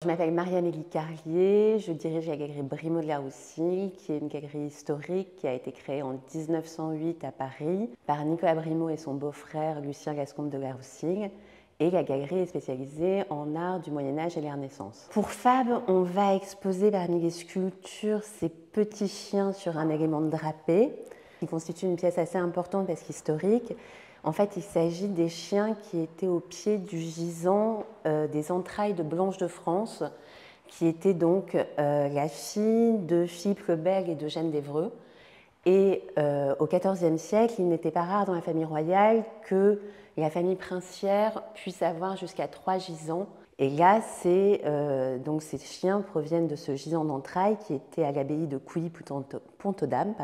Je m'appelle Marianne-Élie Carlier, je dirige la galerie Brimo de la Roussilhe, qui est une galerie historique qui a été créée en 1908 à Paris par Nicolas Brimo et son beau-frère Lucien Gascombe de la Roussilhe. Et la galerie est spécialisée en art du Moyen-Âge et la Renaissance. Pour Fab, on va exposer parmi les sculptures ces petits chiens sur un élément de drapé, qui constitue une pièce assez importante parce qu'historique. En fait, il s'agit des chiens qui étaient au pied du gisant des entrailles de Blanche de France, qui était donc la fille de Philippe le Bel et d'Eugène d'Evreux. Et au XIVe siècle, il n'était pas rare dans la famille royale que la famille princière puisse avoir jusqu'à 3 gisants. Et là, donc ces chiens proviennent de ce gisant d'entrailles qui était à l'abbaye de Couilly-Pontedam,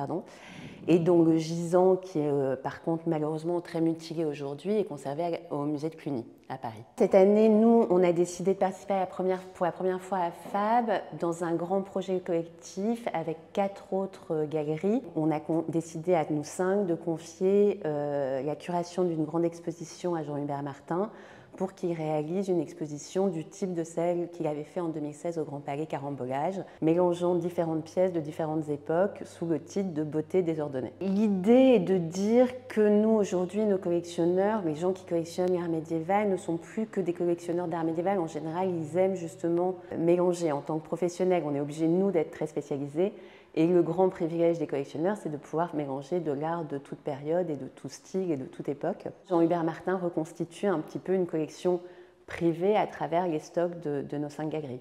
et dont le gisant, qui est par contre malheureusement très mutilé aujourd'hui, est conservé au musée de Cluny à Paris. Cette année, nous, on a décidé de participer pour la première fois à Fab dans un grand projet collectif avec 4 autres galeries. On a décidé à nous 5 de confier la curation d'une grande exposition à Jean-Hubert Martin pour qu'il réalise une exposition du type de celle qu'il avait fait en 2016 au Grand Palais Carambolage, mélangeant différentes pièces de différentes époques sous le titre de Beauté désordonnée. L'idée est de dire que nous, aujourd'hui, nos collectionneurs, les gens qui collectionnent l'art médiéval, ne sont plus que des collectionneurs d'art médiéval. En général, ils aiment justement mélanger. En tant que professionnels, on est obligé, nous, d'être très spécialisés. Et le grand privilège des collectionneurs, c'est de pouvoir mélanger de l'art de toute période et de tout style et de toute époque. Jean-Hubert Martin reconstitue un petit peu une collection privée à travers les stocks de nos 5 galeries.